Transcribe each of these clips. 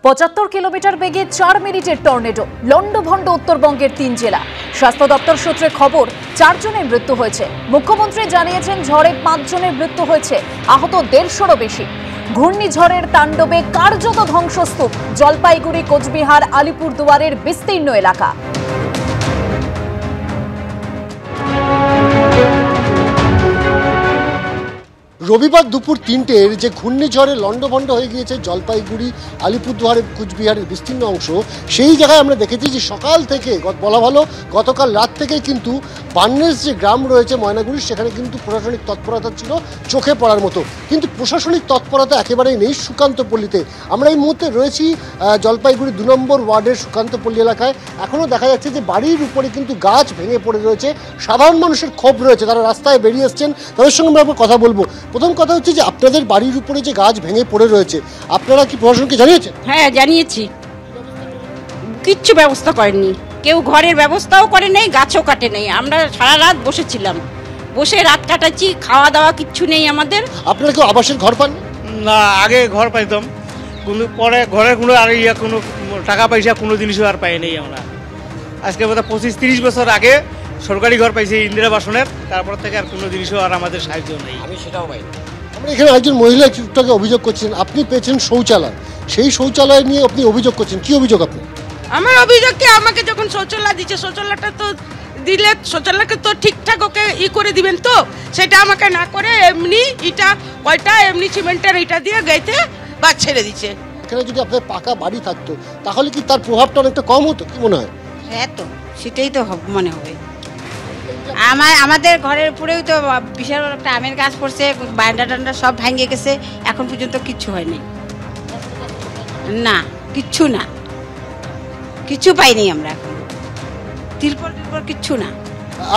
৭৫ kilometre বেগে ৪ মিনিটের tornado, লন্ডভন্ড উত্তরবঙ্গের ৩ জেলা। স্বাস্থ্য দপ্তর সূত্রে খবর ৪ জনের মৃত্যু হয়েছে। মুখ্যমন্ত্রী জানিয়েছেন ঝড়ে ৫ জনের মৃত্যু হয়েছে, আহত ১৫০রও বেশি। ঘূর্ণিঝড়ের তাণ্ডবে কার্যত ধ্বংসস্তূপ জলপাইগুড়ি, কোচবিহার, আলিপুরদুয়ারের বিস্তীর্ণ এলাকা। রবিবার দুপুর ৩টের যে ঘূর্ণিঝড়ে লন্ডভন্ড হয়ে গিয়েছে জলপাইগুড়ি, আলিপুরদুয়ার, কুচবিহারের বিস্তীর্ণ অংশ, সেই জায়গায় আমরা দেখেছি যে সকাল থেকে বলা ভালো গতকাল রাত থেকেই কিন্তু বান্নেস যে গ্রাম রয়েছে ময়নাগুড়ি, সেখানে কিন্তু প্রশাসনিক তৎপরতা ছিল চোখে পড়ার মতো। কিন্তু প্রশাসনিক তৎপরতা একেবারেই নেই সুকান্তপল্লীতে। আমরা এই মুহূর্তে রয়েছি জলপাইগুড়ি ২ নম্বর ওয়ার্ডের সুকান্তপল্লী এলাকায়। এখনও দেখা যাচ্ছে যে বাড়ির উপরে কিন্তু গাছ ভেঙে পড়ে রয়েছে। সাধারণ মানুষের ক্ষোভ রয়েছে, তারা রাস্তায় বেরিয়ে এসছেন, তাদের সঙ্গে আমরা কথা বলবো। প্রথম কথা হচ্ছে যে আপনাদের বাড়ির উপরে যে গাছ ভেঙে পড়ে রয়েছে, আপনারা কি প্রশাসনকে জানিয়েছেন? হ্যাঁ, জানিয়েছি। কিচ্ছু ব্যবস্থা করেনি, কেউ ঘরের ব্যবস্থাও করে নেই, গাছও কাটে নেই। আমরা সারা রাত বসেছিলাম, বসে রাত কাটাচ্ছি, খাওয়া দাওয়া কিচ্ছু নেই আমাদের। আপনারা কেউ আবাসের ঘর পান না? আগে ঘর পাইতাম, কিন্তু পরে ঘরের কোনো আর কোনো টাকা পয়সা কোনো জিনিসও আর পাই নেই আমরা। আজকে বোধহয় ২৫-৩০ বছর আগে সরকারি ঘর পাইছি ইন্দিরা বাসনের, তারপর থেকে আর কোনো জিনিসও আর আমাদের সাহায্য নেই। আমি সেটাও পাই। আমরা এখানে একজন মহিলা একটুটাকে অভিযোগ করছেন, আপনি পেয়েছেন শৌচালয়, সেই শৌচালয় নিয়ে আপনি অভিযোগ করছেন, কি অভিযোগ আপনি? আমার অভিযোগ কি, আমাকে যখন শৌচালয় দিচ্ছে, শৌচালয়টা তো দিলে শৌচালয়কে তো ঠিকঠাক ওকে করে দিবেন, তো সেটা আমাকে না করে এমনি ইটা কয়টা এমনি সিমেন্টের ইটা দিয়ে গাইতে বা ছেড়ে দিচ্ছে। এখানে যদি আপনার পাকা বাড়ি থাকতো তাহলে কি তার প্রভাবটা অনেকটা কম হতো, কি মনে হয়? হ্যাঁ, তো সেটাই তো মনে হবে। আমাদের ঘরের উপরেও তো বিশাল একটা আমের গাছ পড়ছে, বারান্দা টান্ডা সব ভেঙে গেছে, এখন পর্যন্ত কিচ্ছু হয়নি। না, কিচ্ছু না, কিচ্ছু পাইনি আমরা এখন, তিরপল কিচ্ছু না।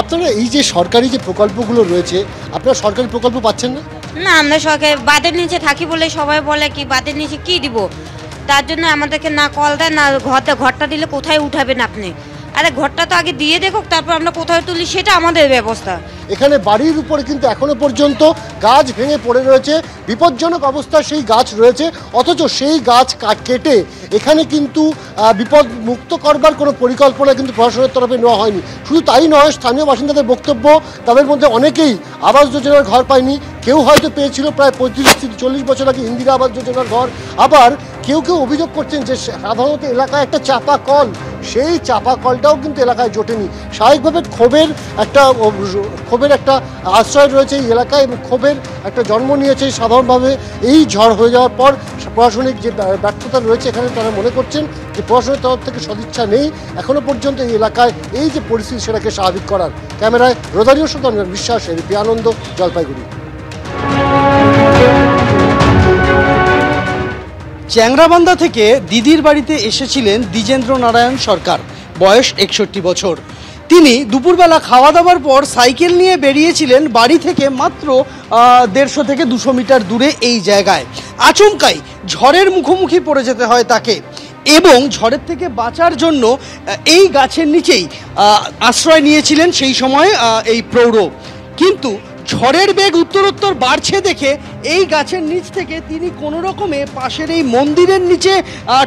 আপনারা এই যে সরকারি যে প্রকল্পগুলো রয়েছে, আপনারা সরকারি প্রকল্প পাচ্ছেন না? না, আমরা সরকারি বাদের নিচে থাকি বলে সবাই বলে কি বাদের নিচে কি দিব, তার জন্য আমাদেরকে না কল দেয় না ঘরটা দিলে কোথায় উঠাবেন আপনি। আরে ঘরটা তো আগে দিয়ে দেখুক, তারপর আমরা কোথায় তুলি সেটা আমাদের ব্যবস্থা। এখানে বাড়ির উপরে কিন্তু এখনো পর্যন্ত গাছ ভেঙে পড়ে রয়েছে, বিপজ্জনক অবস্থায় সেই গাছ রয়েছে, অথচ সেই গাছ কেটে এখানে কিন্তু বিপদ মুক্ত করবার কোনো পরিকল্পনা কিন্তু প্রশাসনের তরফে নেওয়া হয়নি। শুধু তাই নয়, স্থানীয় বাসিন্দাদের বক্তব্য তাদের মধ্যে অনেকেই আবাস যোজনার ঘর পায়নি। কেউ হয়তো পেয়েছিল প্রায় ৩৫-৪০ বছর আগে ইন্দিরা আবাস যোজনার ঘর। আবার কেউ কেউ অভিযোগ করছেন যে সাধারণত এলাকায় একটা চাপা কল, সেই চাপা কলটাও কিন্তু এলাকায় জোটেনি। স্বাভাবিকভাবে ক্ষোভের একটা আশ্রয় রয়েছে এই এলাকায়, এবং ক্ষোভের একটা জন্ম নিয়েছে সাধারণভাবে এই ঝড় হয়ে যাওয়ার পর। প্রশাসনিক যে ব্যর্থতা রয়েছে এখানে, তারা মনে করছেন যে প্রশাসনের তরফ থেকে সদিচ্ছা নেই এখনো পর্যন্ত এই এলাকায় এই যে পরিস্থিতি সেটাকে স্বাভাবিক করার। ক্যামেরায় রোদারিওর সাথে বিশ্বাস, এবিপি আনন্দ, জলপাইগুড়ি। চ্যাংরাবান্ধা থেকে দিদির বাড়িতে এসেছিলেন দ্বিজেন্দ্র নারায়ণ সরকার, বয়স ৬১ বছর। তিনি দুপুরবেলা খাওয়া দাওয়ার পর সাইকেল নিয়ে বেরিয়েছিলেন বাড়ি থেকে মাত্র ১৫০ থেকে ২০০ মিটার দূরে এই জায়গায়। আচমকাই ঝড়ের মুখোমুখি পড়ে যেতে হয় তাকে, এবং ঝড়ের থেকে বাঁচার জন্য এই গাছের নিচেই আশ্রয় নিয়েছিলেন সেই সময় এই প্রৌঢ়। কিন্তু ঝড়ের বেগ উত্তরোত্তর বাড়ছে দেখে এই গাছের নিচ থেকে তিনি কোনো রকমে পাশের এই মন্দিরের নিচে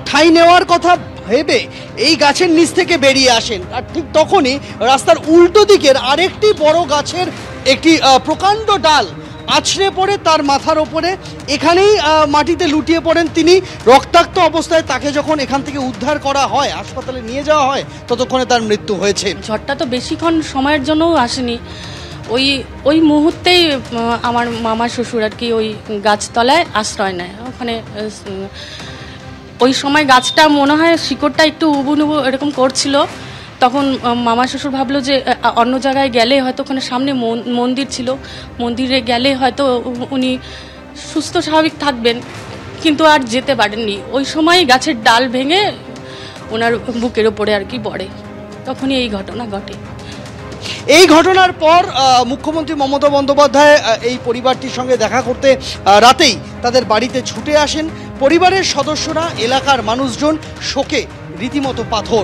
ঠাঁই নেওয়ার কথা ভেবে এই গাছের নিচ থেকে বেরিয়ে আসেন। আর ঠিক তখনই রাস্তার উল্টো দিকের আরেকটি বড় গাছের একটি প্রকাণ্ড ডাল আছড়ে পড়ে তার মাথার ওপরে। এখানেই মাটিতে লুটিয়ে পড়েন তিনি। রক্তাক্ত অবস্থায় তাকে যখন এখান থেকে উদ্ধার করা হয়, হাসপাতালে নিয়ে যাওয়া হয়, ততক্ষণে তার মৃত্যু হয়েছে। ঝড়টা তো বেশিক্ষণ সময়ের জন্যও আসেনি, ওই মুহূর্তেই আমার মামা শ্বশুর আর কি ওই গাছতলায় আশ্রয় নেয়। ওখানে ওই সময় গাছটা মনে হয় শিকড়টা একটু উবুনুবু এরকম করছিল, তখন মামা শ্বশুর ভাবলো যে অন্য জায়গায় গেলে হয়তো ওখানে সামনে মন্দির ছিল, মন্দিরে গেলে হয়তো উনি সুস্থ স্বাভাবিক থাকবেন, কিন্তু আর যেতে পারেননি। ওই সময় গাছের ডাল ভেঙে ওনার বুকের ওপরে আর কি পড়ে, তখনই এই ঘটনা ঘটে। এই ঘটনার পর মুখ্যমন্ত্রী মমতা বন্দ্যোপাধ্যায় এই পরিবারটির সঙ্গে দেখা করতে রাতেই তাদের বাড়িতে ছুটে আসেন। পরিবারের সদস্যরা, এলাকার মানুষজন শোকে রীতিমতো পাথর।